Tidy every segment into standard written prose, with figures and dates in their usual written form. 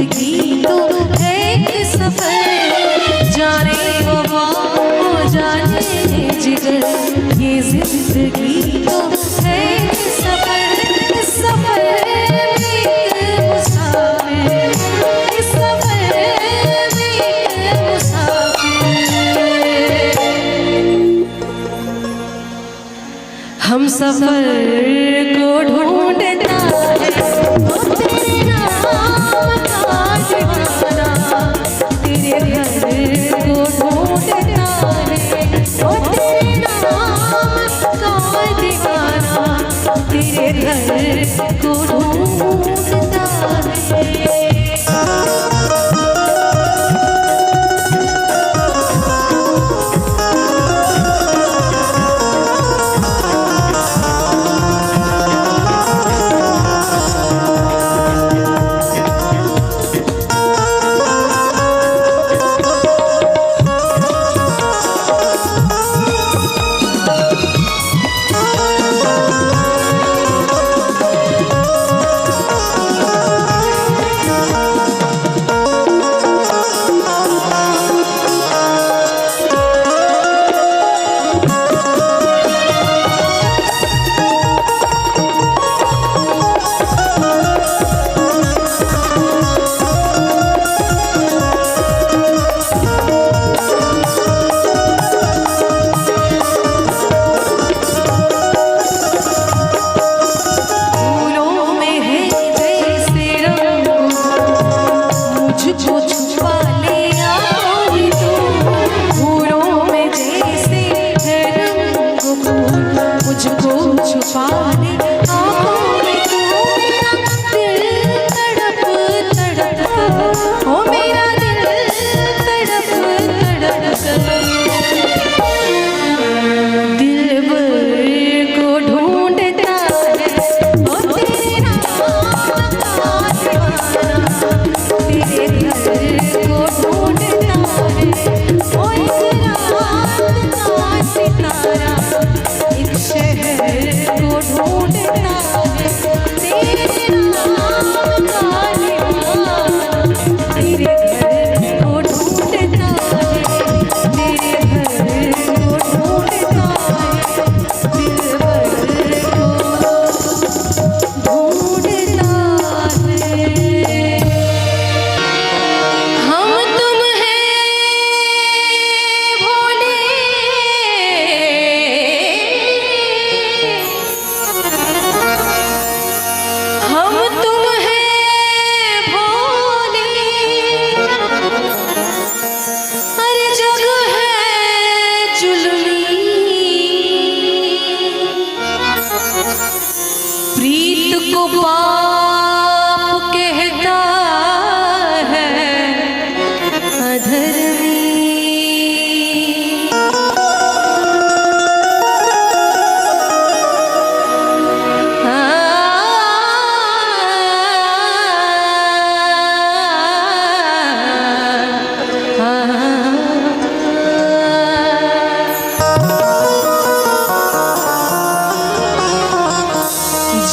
जिंदगी तो है एक सफर, जाने वफा हो जाने जिगर, ये जिंदगी तो है एक सफर, इस सफर में एक मुसाफिर, इस सफर में एक मुसाफिर। हम सफर को ढूंढता है वो तेरे नाम का दीवाना, तेरे घर को ढूंढता है वो तेरे नाम का दीवाना, तेरे घर को ढूंढता है।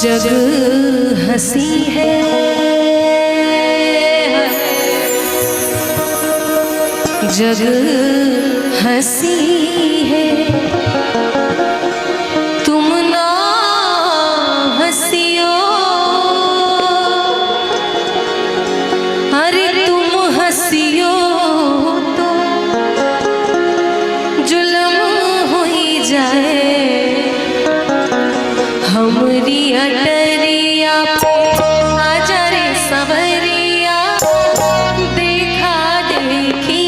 जग हंसी है, जग हंसी है, तुम ना हंसियो, अरे तुम हंसियो तो जुल्म हो ही जाए। हमरी अटरिया पे आजा रे सवरिया, देखा देखी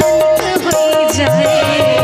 तनिक हो जाए।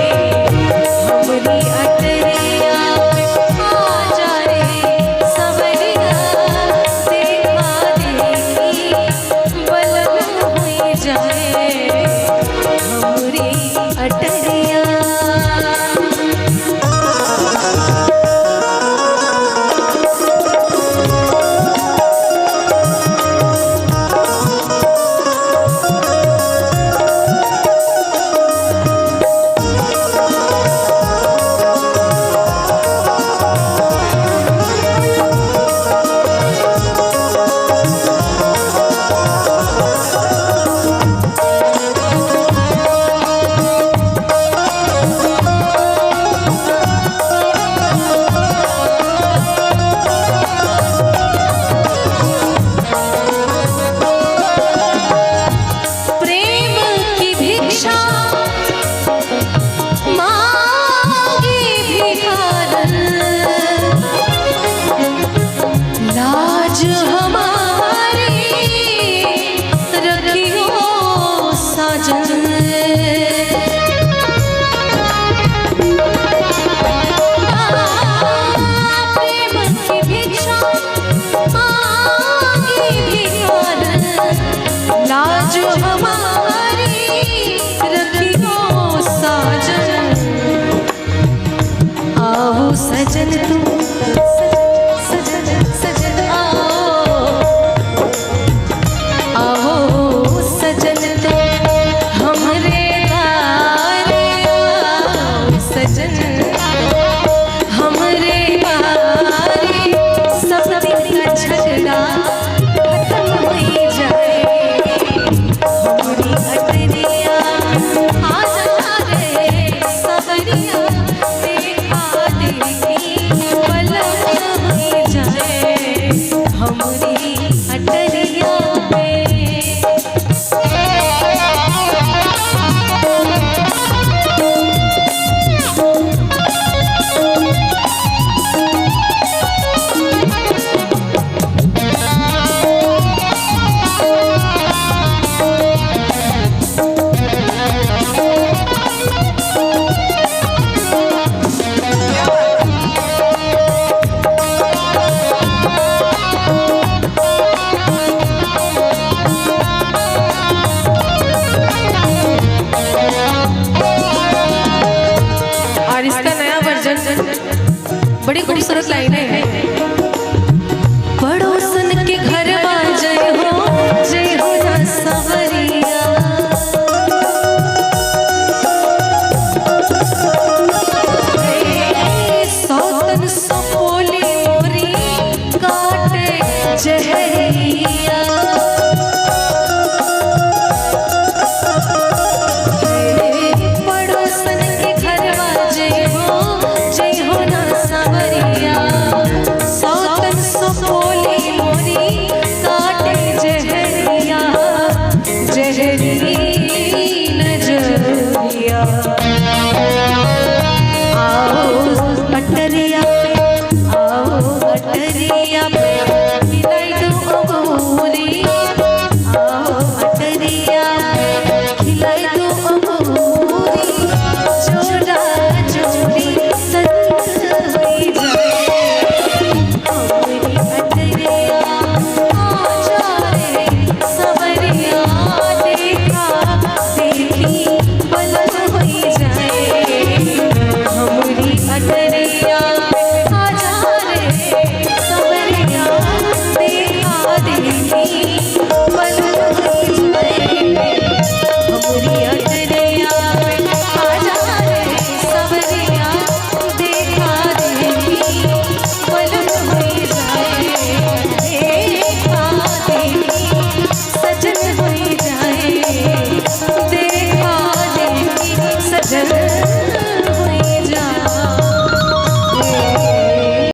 लाज हमारी रखियो साजन, आओ सजन तुम सजन सजन आओ, आओ सजन तुम हमरे द्वारे आओ सजन हमरे द्वारे, सब दिन का झगड़ा खत्म हो जाए, हमारी अटरिया आ जा रे सवरिया, देखा देखी पलक हो जाए हमारी अटरिया में। और इसका नया वर्जन बड़ी खूबसूरत लाइन है।